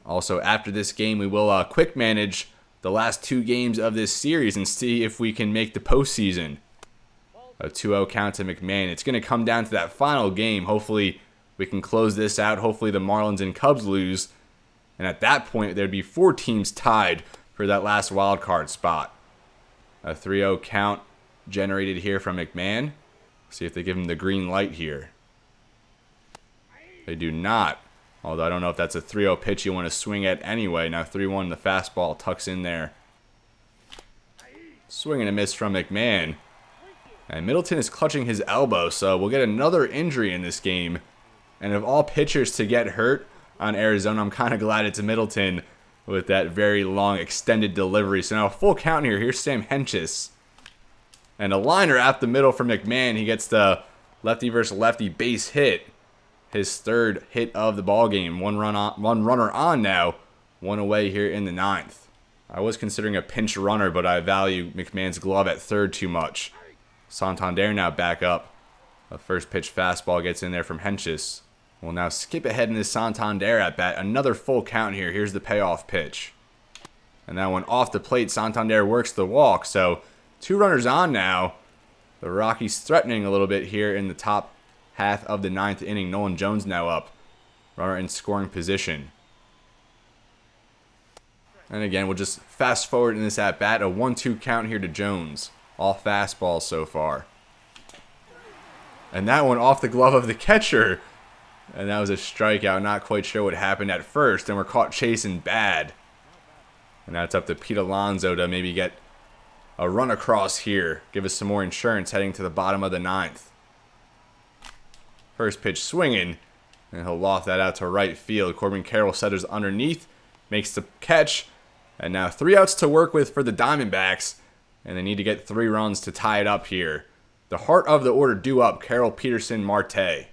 Also, after this game, we will quick manage the last 2 games of this series and see if we can make the postseason. A 2-0 count to McMahon. It's going to come down to that final game. Hopefully, we can close this out. Hopefully, the Marlins and Cubs lose. And at that point, there'd be 4 teams tied for that last wild card spot. A 3-0 count generated here from McMahon. See if they give him the green light here. They do not. Although I don't know if that's a 3-0 pitch you want to swing at anyway. Now 3-1, the fastball tucks in there. Swing and a miss from McMahon. And Middleton is clutching his elbow, so we'll get another injury in this game. And of all pitchers to get hurt on Arizona, I'm kind of glad it's Middleton with that very long extended delivery. So now a full count here. Here's Sam Hentges. And a liner out the middle for McMahon. He gets the lefty versus lefty base hit. His 3rd hit of the ball game. One runner on now. 1 away here in the 9th. I was considering a pinch runner, but I value McMahon's glove at 3rd too much. Santander now back up. A first pitch fastball gets in there from Hentges. We'll now skip ahead in this Santander at bat. Another full count here. Here's the payoff pitch. And that one off the plate. Santander works the walk. So 2 runners on now. The Rockies threatening a little bit here in the top half of the 9th inning. Nolan Jones now up. Runner in scoring position. And again, we'll just fast forward in this at bat. A 1-2 count here to Jones. All fastballs so far. And that one off the glove of the catcher. And that was a strikeout. Not quite sure what happened at first. And we're caught chasing bad. And now it's up to Pete Alonso to maybe get a run across here. Give us some more insurance heading to the bottom of the 9th. First pitch swinging. And he'll loft that out to right field. Corbin Carroll setters underneath. Makes the catch. And now 3 outs to work with for the Diamondbacks. And they need to get 3 runs to tie it up here. The heart of the order due up. Carroll, Peterson, Marte.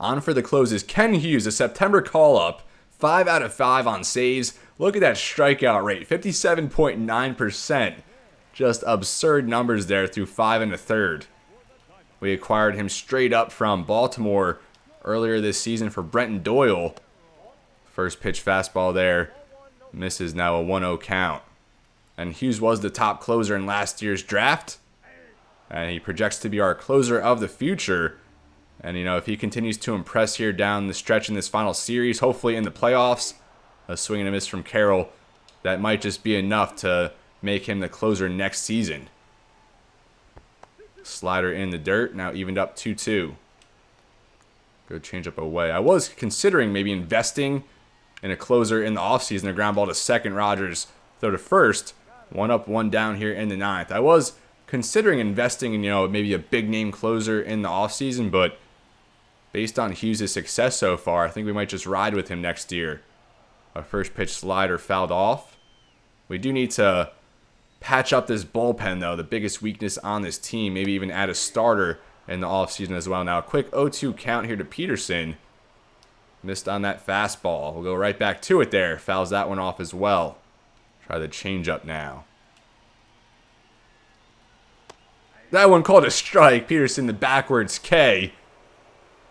On for the close is Ken Hughes, a September call-up. 5 out of 5 on saves. Look at that strikeout rate, 57.9%. Just absurd numbers there through 5 1/3. We acquired him straight up from Baltimore earlier this season for Brenton Doyle. First pitch fastball there. Misses, now a 1-0 count. And Hughes was the top closer in last year's draft. And he projects to be our closer of the future. And, if he continues to impress here down the stretch in this final series, hopefully in the playoffs, a swing and a miss from Carroll, that might just be enough to make him the closer next season. Slider in the dirt, now evened up 2-2. Good changeup away. I was considering maybe investing in a closer in the offseason. A ground ball to second. Rogers throw to first. 1 up, 1 down here in the 9th. I was considering investing in, maybe a big name closer in the offseason, but based on Hughes' success so far, I think we might just ride with him next year. A first pitch slider fouled off. We do need to patch up this bullpen, though. The biggest weakness on this team. Maybe even add a starter in the offseason as well. Now, a quick 0-2 count here to Peterson. Missed on that fastball. We'll go right back to it there. Fouls that one off as well. Try the changeup now. That one called a strike. Peterson, the backwards K.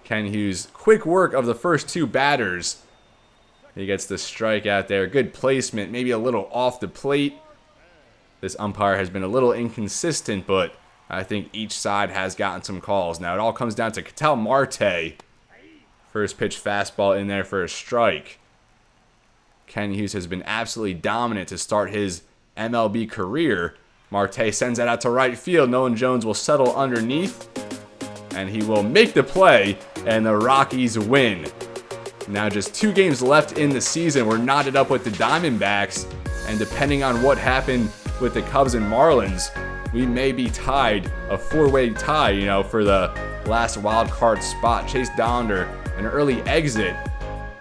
Ken Hughes, quick work of the first 2 batters. He gets the strike out there. Good placement, maybe a little off the plate. This umpire has been a little inconsistent, but I think each side has gotten some calls. Now it all comes down to Ketel Marte. First pitch fastball in there for a strike. Ken Hughes has been absolutely dominant to start his MLB career. Marte sends that out to right field. Nolan Jones will settle underneath, and he will make the play, and the Rockies win. Now just 2 games left in the season. We're knotted up with the Diamondbacks, and depending on what happened with the Cubs and Marlins, we may be tied, a 4-way tie, for the last wild card spot. Chase Dollander, an early exit,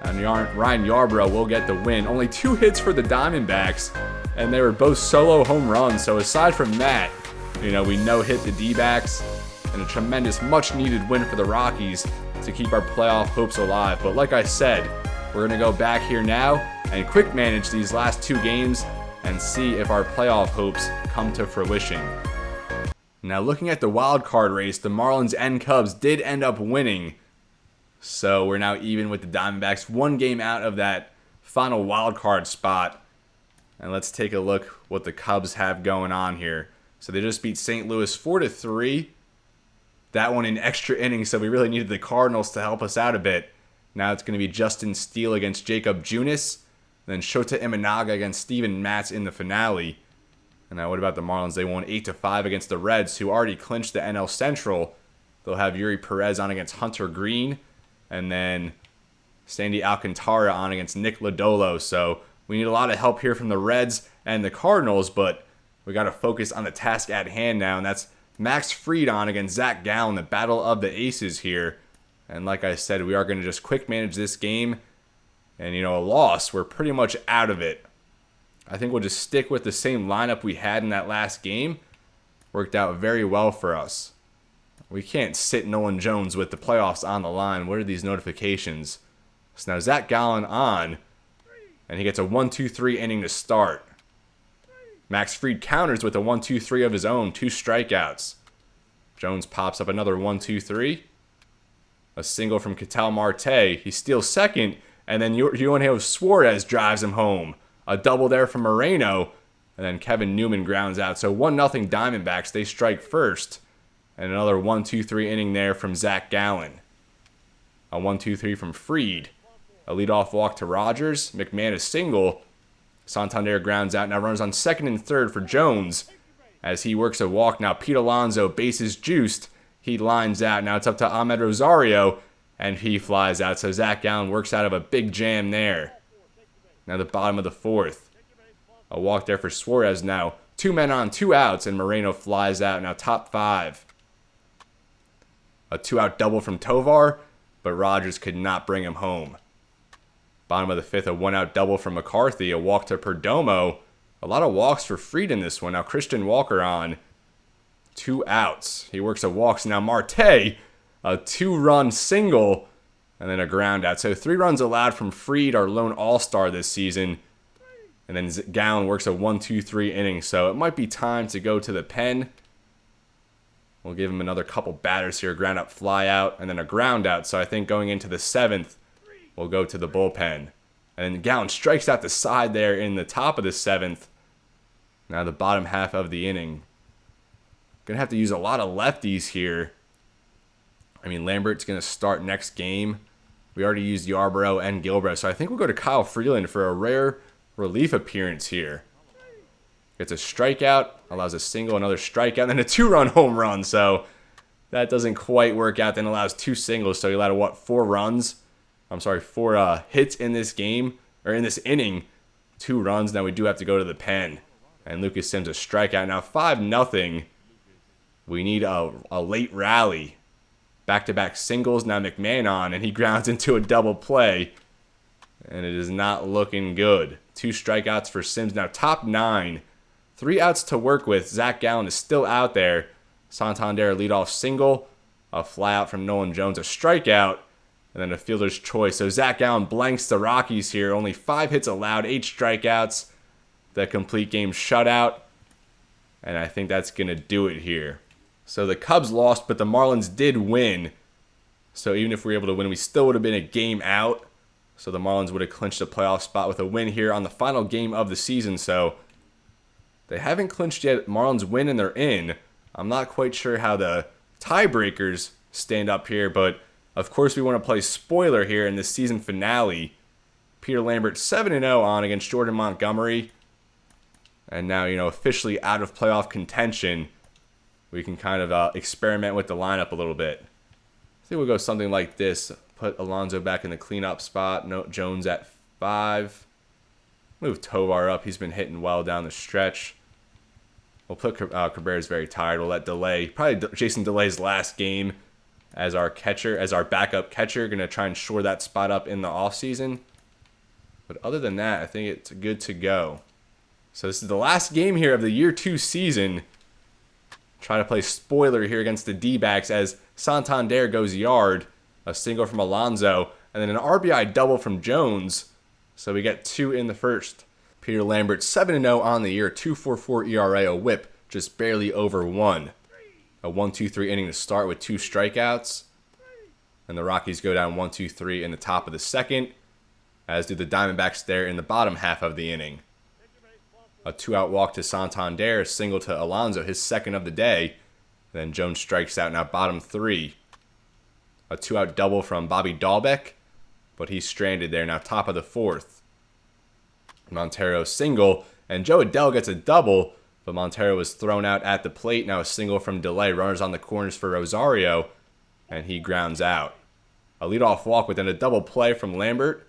and Ryan Yarbrough will get the win. Only 2 hits for the Diamondbacks, and they were both solo home runs. So aside from that, we no-hit the D-backs, and a tremendous, much-needed win for the Rockies to keep our playoff hopes alive. But like I said, we're going to go back here now and quick manage these last 2 games and see if our playoff hopes come to fruition. Now looking at the wild card race, the Marlins and Cubs did end up winning. So we're now even with the Diamondbacks, 1 game out of that final wild card spot. And let's take a look what the Cubs have going on here. So they just beat St. Louis 4-3. That one in extra innings, so we really needed the Cardinals to help us out a bit. Now it's going to be Justin Steele against Jacob Junis. Then Shota Imanaga against Steven Matz in the finale. And now what about the Marlins? They won 8-5 against the Reds, who already clinched the NL Central. They'll have Yuri Perez on against Hunter Green. And then Sandy Alcantara on against Nick Lodolo. So we need a lot of help here from the Reds and the Cardinals, but we got to focus on the task at hand now, and that's Max Fried on against Zach Gallen, the battle of the aces here. And like I said, we are going to just quick manage this game. And, a loss, we're pretty much out of it. I think we'll just stick with the same lineup we had in that last game. Worked out very well for us. We can't sit Nolan Jones with the playoffs on the line. What are these notifications? So now Zach Gallen on, and he gets a 1-2-3 inning to start. Max Fried counters with a 1-2-3 of his own, 2 strikeouts. Jones pops up another 1-2-3. A single from Ketel Marte. He steals second, and then Eugenio Suarez drives him home. A double there from Moreno, and then Kevin Newman grounds out. So 1-0 Diamondbacks. They strike first. And another 1-2-3 inning there from Zach Gallen. A 1-2-3 from Fried. A leadoff walk to Rogers. McMahon single. Santander grounds out. Now runners on second and third for Jones as he works a walk. Now Pete Alonso, bases juiced. He lines out. Now it's up to Ahmed Rosario, and he flies out. So Zach Gallen works out of a big jam there. Now the bottom of the 4th. A walk there for Suarez now. 2 men on, 2 outs, and Moreno flies out. Now top 5. A 2-out double from Tovar, but Rogers could not bring him home. Bottom of the 5th, a 1-out double from McCarthy. A walk to Perdomo. A lot of walks for Fried in this one. Now Christian Walker on. 2 outs. He works a walk. So now Marte, a 2-run single, and then a ground out. So 3 runs allowed from Fried, our lone all-star this season. And then Gallen works a 1-2-3 inning. So it might be time to go to the pen. We'll give him another couple batters here. Ground out, fly out, and then a ground out. So I think going into the 7th, we'll go to the bullpen. And then Gallen strikes out the side there in the top of the 7th. Now the bottom half of the inning. Going to have to use a lot of lefties here. I mean, Lambert's going to start next game. We already used Yarbrough and Gilbreth. So I think we'll go to Kyle Freeland for a rare relief appearance here. Gets a strikeout, allows a single, another strikeout, and then a 2-run home run. So that doesn't quite work out. Then allows 2 singles. So he allowed, 4 hits in this game. or in this inning, 2 runs. Now we do have to go to the pen. And Lucas Sims a strikeout. Now 5-0. We need a late rally. Back-to-back singles. Now McMahon on, and he grounds into a double play. And it is not looking good. 2 strikeouts for Sims. Now top 9. 3 outs to work with. Zach Gallen is still out there. Santander leadoff single. A fly out from Nolan Jones. A strikeout. And then a fielder's choice. So Zach Gallen blanks the Rockies here. Only 5 hits allowed. 8 strikeouts. The complete game shutout. And I think that's going to do it here. So the Cubs lost, but the Marlins did win. So even if we were able to win, we still would have been a game out. So the Marlins would have clinched a playoff spot with a win here on the final game of the season. So they haven't clinched yet. Marlins win and they're in. I'm not quite sure how the tiebreakers stand up here, but of course we want to play spoiler here in the season finale. Peter Lambert 7-0 on against Jordan Montgomery. And now, officially out of playoff contention. We can kind of experiment with the lineup a little bit. I think we'll go something like this. Put Alonso back in the cleanup spot. No, Jones at 5. Move Tovar up. He's been hitting well down the stretch. We'll put Cabrera's very tired. We'll let Delay. Probably Jason Delay's last game as our catcher, as our backup catcher. Going to try and shore that spot up in the offseason. But other than that, I think it's good to go. So this is the last game here of the Year 2 season. Try to play spoiler here against the D-backs as Santander goes yard. A single from Alonso. And then an RBI double from Jones. So we get 2 in the first. Peter Lambert 7-0 on the year. 2.44 ERA, a whip. Just barely over 1. A 1-2-3 inning to start with 2 strikeouts. And the Rockies go down 1-2-3 in the top of the second. As do the Diamondbacks there in the bottom half of the inning. A 2-out walk to Santander, a single to Alonso, his second of the day. Then Jones strikes out, now bottom 3. A 2-out double from Bobby Dahlbeck, but he's stranded there, now top of the 4th. Montero single, and Joe Adele gets a double, but Montero was thrown out at the plate. Now a single from Delay, runners on the corners for Rosario, and he grounds out. A leadoff walk, but then a double play from Lambert,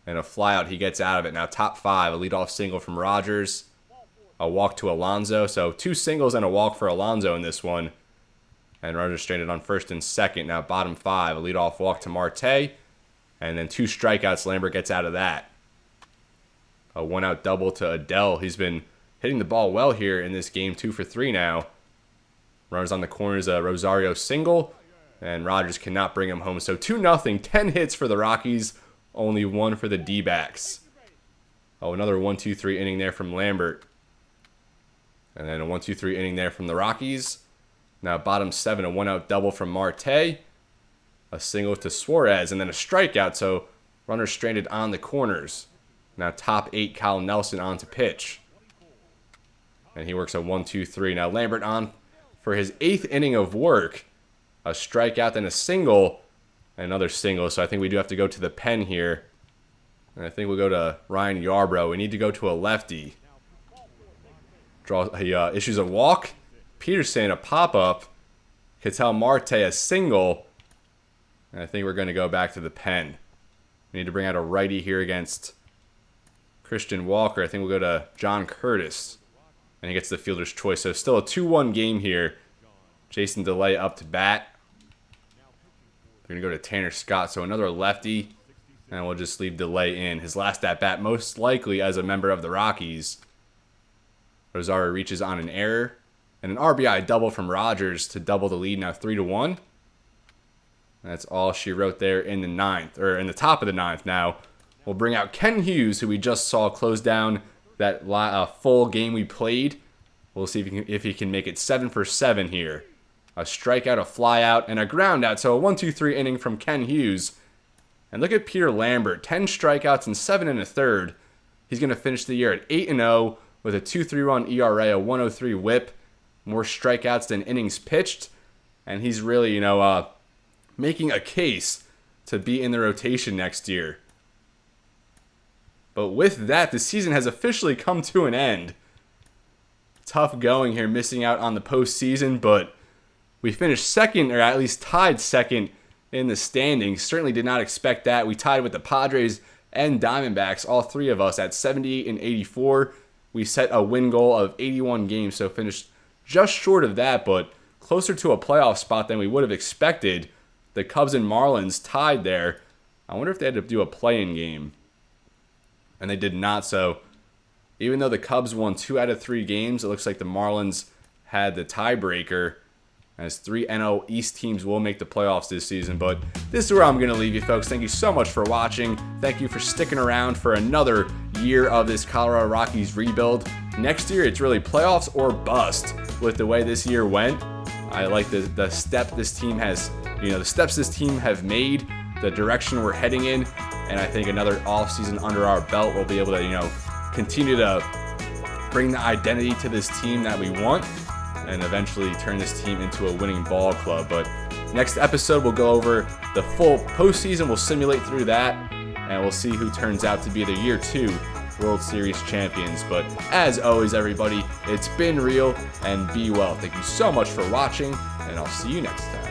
and a flyout, he gets out of it. Now top 5, a leadoff single from Rogers. A walk to Alonso. So 2 singles and a walk for Alonso in this one. And Rogers stranded on first and second. Now bottom 5. A leadoff walk to Marte. And then 2 strikeouts. Lambert gets out of that. A 1-out double to Adele. He's been hitting the ball well here in this game. 2 for 3 now. Runners on the corners. A Rosario single. And Rogers cannot bring him home. So 2-0. 10 hits for the Rockies. Only 1 for the D-backs. Oh, another 1-2-3 inning there from Lambert. And then a 1-2-3 inning there from the Rockies. Now bottom 7, a 1-out double from Marte. A single to Suarez, and then a strikeout. So runners stranded on the corners. Now top 8, Kyle Nelson on to pitch. And he works a 1-2-3. Now Lambert on for his 8th inning of work. A strikeout, then a single, and another single. So I think we do have to go to the pen here. And I think we'll go to Ryan Yarbrough. We need to go to a lefty. He issues a walk. Peterson a pop-up. Ketel Marte a single. And I think we're going to go back to the pen. We need to bring out a righty here against Christian Walker. I think we'll go to John Curtis. And he gets the fielder's choice. So still a 2-1 game here. Jason Delay up to bat. We're going to go to Tanner Scott. So another lefty. And we'll just leave Delay in. His last at-bat most likely as a member of the Rockies. Rosario reaches on an error. And an RBI double from Rogers to double the lead, now 3-1. That's all she wrote there in the 9th, or in the top of the 9th. Now we'll bring out Ken Hughes, who we just saw close down that full game we played. We'll see if he can make it 7 for 7 here. A strikeout, a flyout, and a groundout. So a 1-2-3 inning from Ken Hughes. And look at Peter Lambert, 10 strikeouts and 7 1/3. He's going to finish the year at 8-0 with a 2.31 ERA, a 1.03 WHIP, more strikeouts than innings pitched, and he's really, making a case to be in the rotation next year. But with that, the season has officially come to an end. Tough going here, missing out on the postseason, but we finished second, or at least tied second in the standings. Certainly did not expect that. We tied with the Padres and Diamondbacks, all three of us at 78 and 84. We set a win goal of 81 games, so finished just short of that, but closer to a playoff spot than we would have expected. The Cubs and Marlins tied there. I wonder if they had to do a play-in game. And they did not, so even though the Cubs won 2 out of 3 games, it looks like the Marlins had the tiebreaker, as 3 NL East teams will make the playoffs this season. But this is where I'm going to leave you, folks. Thank you so much for watching. Thank you for sticking around for another year of this Colorado Rockies rebuild. Next year, it's really playoffs or bust with the way this year went. I like the step this team has, the steps this team have made, the direction we're heading in, and I think another offseason under our belt will be able to, continue to bring the identity to this team that we want and eventually turn this team into a winning ball club. But next episode, we'll go over the full postseason. We'll simulate through that, and we'll see who turns out to be the Year 2 World Series champions. But as always, everybody, it's been real, and be well. Thank you so much for watching, and I'll see you next time.